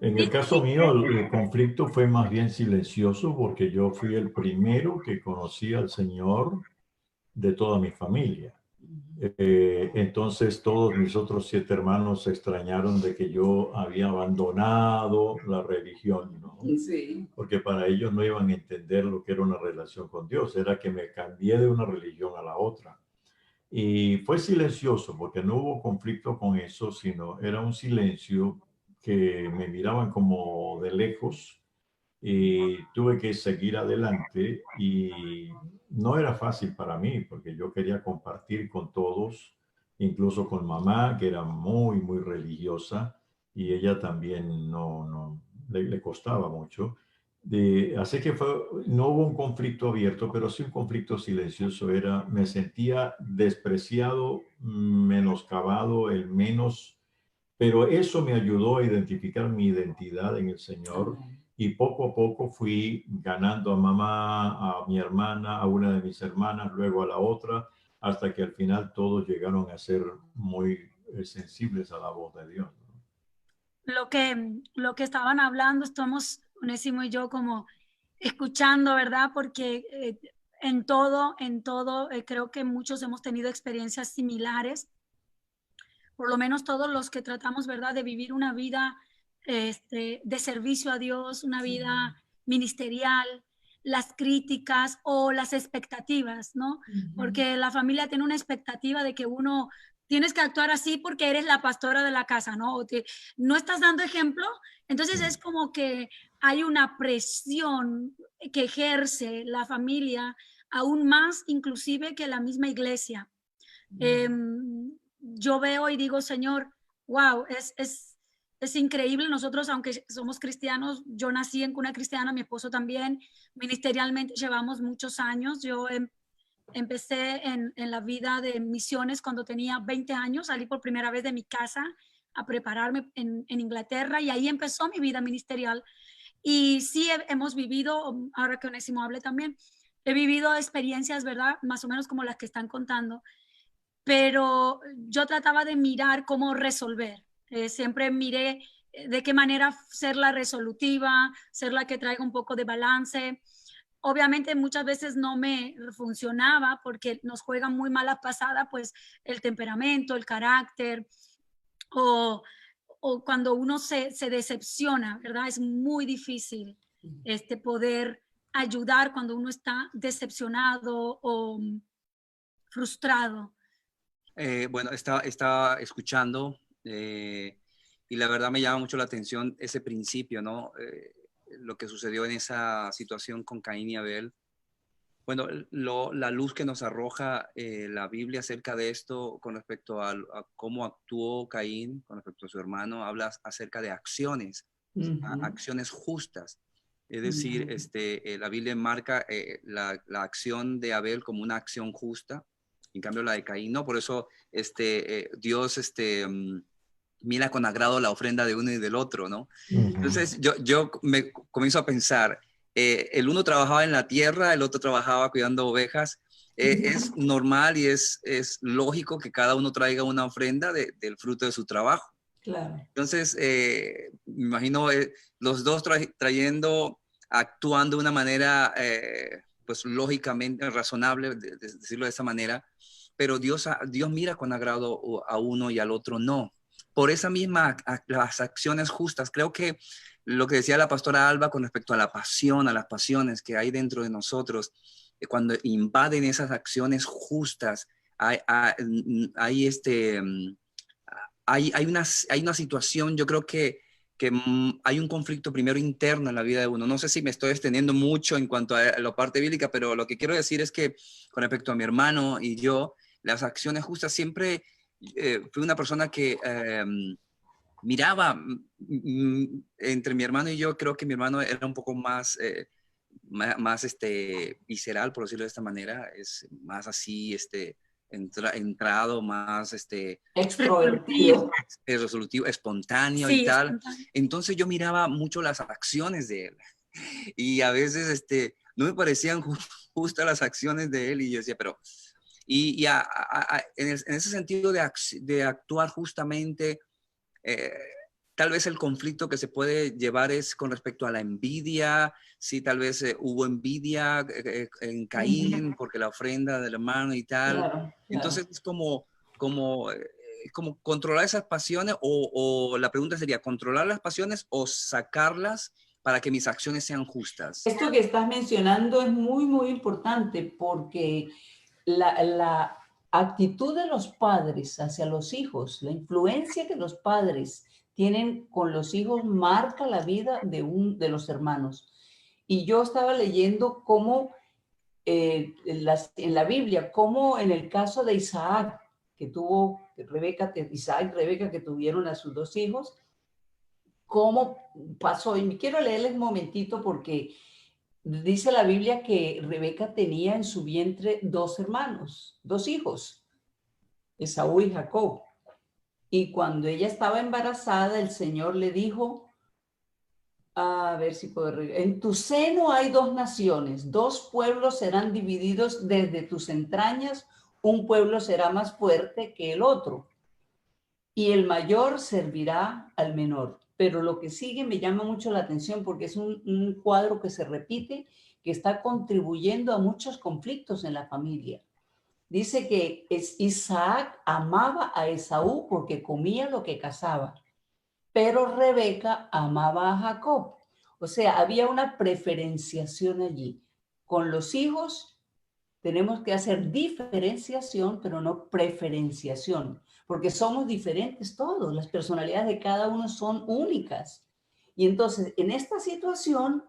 En el Sí, caso sí, mío, el conflicto fue más bien silencioso porque yo fui el primero que conocí al Señor de toda mi familia. Entonces todos mis otros 7 hermanos se extrañaron de que yo había abandonado la religión, ¿no? sí. Porque para ellos no iban a entender lo que era una relación con Dios, era que me cambié de una religión a la otra. Y fue silencioso porque no hubo conflicto con eso, sino era un silencio que me miraban como de lejos y tuve que seguir adelante y no era fácil para mí porque yo quería compartir con todos, incluso con mamá, que era muy, muy religiosa y ella también le costaba mucho. Así que no hubo un conflicto abierto, pero sí un conflicto silencioso. Me sentía despreciado, menoscabado, el menos, pero eso me ayudó a identificar mi identidad en el Señor Amén. y poco a poco fui ganando a mamá, a mi hermana, a una de mis hermanas, luego a la otra, hasta que al final todos llegaron a ser muy sensibles a la voz de Dios, ¿no? Lo que estaban hablando, estamos, Onésimo y yo, como escuchando, ¿verdad? Porque creo que muchos hemos tenido experiencias similares, por lo menos todos los que tratamos, ¿verdad?, de vivir una vida de servicio a Dios, una vida ministerial, las críticas o las expectativas, ¿no? Porque la familia tiene una expectativa de que uno tienes que actuar así porque eres la pastora de la casa, ¿no? No estás dando ejemplo, entonces es como que hay una presión que ejerce la familia aún más inclusive que la misma iglesia. Eh, yo veo y digo, Señor, wow, es increíble. Nosotros, aunque somos cristianos, yo nací en cuna cristiana, mi esposo también, ministerialmente llevamos muchos años. Empecé en la vida de misiones cuando tenía 20 años, salí por primera vez de mi casa a prepararme en Inglaterra y ahí empezó mi vida ministerial. Y sí hemos vivido, ahora que Onésimo hable también, he vivido experiencias, ¿verdad? Más o menos como las que están contando, pero yo trataba de mirar cómo resolver. Siempre miré de qué manera ser la resolutiva, ser la que traiga un poco de balance. Obviamente muchas veces no me funcionaba porque nos juegan muy malas pasadas, pues el temperamento, el carácter, o, o cuando uno se decepciona, ¿verdad? Es muy difícil poder ayudar cuando uno está decepcionado o frustrado. Bueno, estaba escuchando y la verdad me llama mucho la atención ese principio, ¿no? Lo que sucedió en esa situación con Caín y Abel. Bueno, la luz que nos arroja la Biblia acerca de esto con respecto a cómo actuó Caín con respecto a su hermano, habla acerca de acciones, acciones justas. Es decir, la Biblia marca la acción de Abel como una acción justa, en cambio la de Caín no. Por eso Dios mira con agrado la ofrenda de uno y del otro, ¿no? Entonces yo me comienzo a pensar, el uno trabajaba en la tierra, el otro trabajaba cuidando ovejas. Es normal y es lógico que cada uno traiga una ofrenda del fruto de su trabajo. Claro. Entonces, me imagino los dos trayendo, actuando de una manera, pues lógicamente razonable, de decirlo de esa manera, pero Dios mira con agrado a uno y al otro no. Por esa misma, las acciones justas, creo que lo que decía la pastora Alba con respecto a la pasión, a las pasiones que hay dentro de nosotros, cuando invaden esas acciones justas, hay hay una situación, yo creo que hay un conflicto primero interno en la vida de uno. No sé si me estoy extendiendo mucho en cuanto a la parte bíblica, pero lo que quiero decir es que con respecto a mi hermano y yo, las acciones justas siempre fui una persona que miraba entre mi hermano y yo. Creo que mi hermano era un poco más, más visceral, por decirlo de esta manera, es más así, entrado, más Extrovertido. resolutivo, espontáneo y Sí, tal. espontáneo. Entonces yo miraba mucho las acciones de él y a veces no me parecían justas las acciones de él y yo decía, pero... en ese sentido de actuar justamente, eh, tal vez el conflicto que se puede llevar es con respecto a la envidia. Sí, tal vez hubo envidia en Caín porque la ofrenda del hermano y tal. Claro. Entonces es como controlar esas pasiones o la pregunta sería, ¿controlar las pasiones o sacarlas para que mis acciones sean justas? Esto que estás mencionando es muy, muy importante porque la actitud de los padres hacia los hijos, la influencia que los padres tienen con los hijos marca la vida de los hermanos. Y yo estaba leyendo cómo en la Biblia, como en el caso de Isaac, que tuvo Isaac y Rebeca, que tuvieron a sus 2 hijos, cómo pasó. Y quiero leerles un momentito porque dice la Biblia que Rebeca tenía en su vientre 2 hermanos, 2 hijos, Esaú y Jacob. Y cuando ella estaba embarazada, el Señor le dijo, a ver si puedo, en tu seno hay 2 naciones, 2 pueblos serán divididos desde tus entrañas, un pueblo será más fuerte que el otro, y el mayor servirá al menor. Pero lo que sigue me llama mucho la atención porque es un cuadro que se repite, que está contribuyendo a muchos conflictos en la familia. Dice que Isaac amaba a Esaú porque comía lo que cazaba, pero Rebeca amaba a Jacob. O sea, había una preferenciación allí. Con los hijos tenemos que hacer diferenciación, pero no preferenciación, porque somos diferentes todos, las personalidades de cada uno son únicas. Y entonces, en esta situación,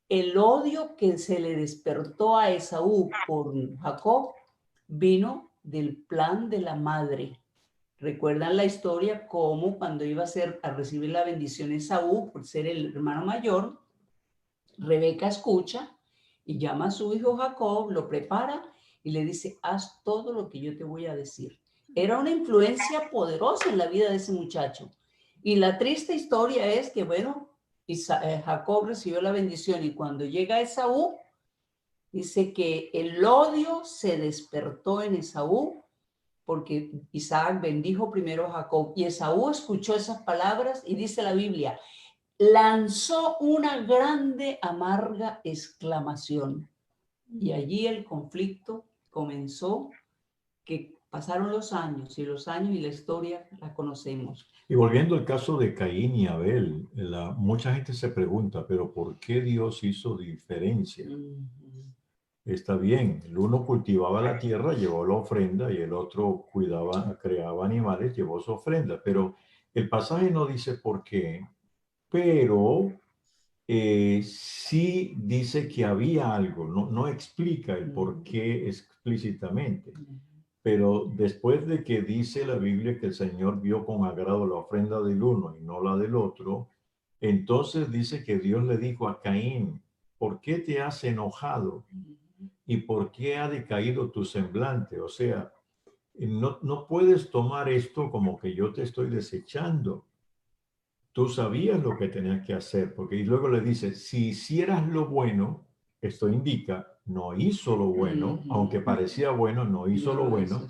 el odio que se le despertó a Esaú por Jacob vino del plan de la madre. ¿Recuerdan la historia cómo cuando iba a recibir la bendición Esaú por ser el hermano mayor, Rebeca escucha y llama a su hijo Jacob, lo prepara y le dice, haz todo lo que yo te voy a decir. Era una influencia poderosa en la vida de ese muchacho. Y la triste historia es que, bueno, Jacob recibió la bendición y cuando llega Esaú, dice que el odio se despertó en Esaú porque Isaac bendijo primero a Jacob y Esaú escuchó esas palabras y dice la Biblia, lanzó una grande, amarga exclamación. Y allí el conflicto comenzó, que pasaron los años y la historia la conocemos. Y volviendo al caso de Caín y Abel, mucha gente se pregunta, pero ¿por qué Dios hizo diferencia? Está bien, el uno cultivaba la tierra, llevó la ofrenda, y el otro creaba animales, llevó su ofrenda. Pero el pasaje no dice por qué, pero sí dice que había algo, no explica el por qué explícitamente. Pero después de que dice la Biblia que el Señor vio con agrado la ofrenda del uno y no la del otro, entonces dice que Dios le dijo a Caín, ¿por qué te has enojado? ¿Y por qué ha decaído tu semblante? O sea, no puedes tomar esto como que yo te estoy desechando. Tú sabías lo que tenías que hacer, porque y luego le dice, si hicieras lo bueno, esto indica, no hizo lo bueno, aunque parecía bueno, no hizo lo bueno,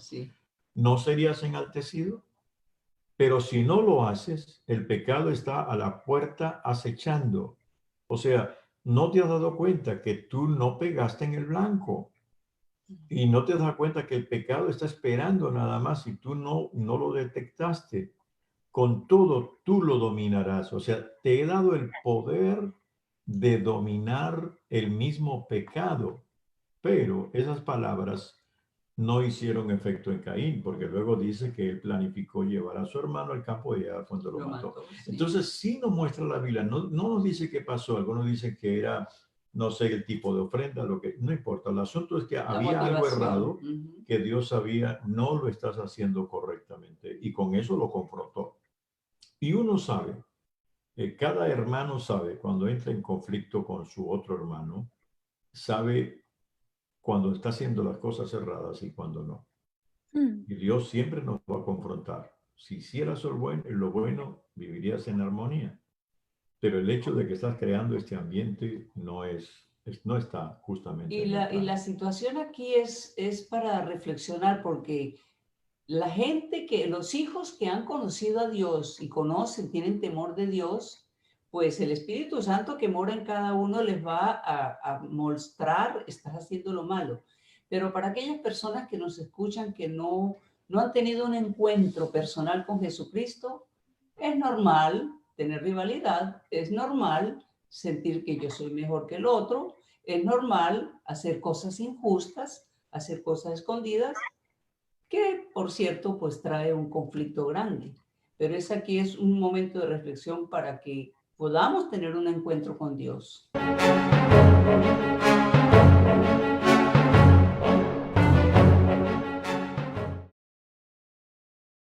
no serías enaltecido. Pero si no lo haces, el pecado está a la puerta acechando. O sea, no te has dado cuenta que tú no pegaste en el blanco. Y no te das cuenta que el pecado está esperando nada más y tú no lo detectaste. Con todo, tú lo dominarás. O sea, te he dado el poder de dominar el mismo pecado. Pero esas palabras no hicieron efecto en Caín, porque luego dice que él planificó llevar a su hermano al campo y ya cuando lo mató. Sí. Entonces, sí nos muestra la Biblia, no nos dice qué pasó. Algunos dicen que era, no sé, el tipo de ofrenda, lo que no importa. El asunto es que había algo errado que Dios sabía, no lo estás haciendo correctamente, y con eso lo confrontó. Y uno sabe, cada hermano sabe cuando entra en conflicto con su otro hermano, sabe cuando está haciendo las cosas erradas y cuando no. Y Dios siempre nos va a confrontar. Si hicieras lo bueno, vivirías en armonía. Pero el hecho de que estás creando este ambiente no está justamente. Y la situación aquí es para reflexionar, porque la gente los hijos que han conocido a Dios y tienen temor de Dios, pues el Espíritu Santo que mora en cada uno les va a mostrar, estás haciendo lo malo. Pero para aquellas personas que nos escuchan que no han tenido un encuentro personal con Jesucristo, es normal tener rivalidad, es normal sentir que yo soy mejor que el otro, es normal hacer cosas injustas, hacer cosas escondidas, que por cierto pues trae un conflicto grande. Pero aquí es un momento de reflexión para que podamos tener un encuentro con Dios.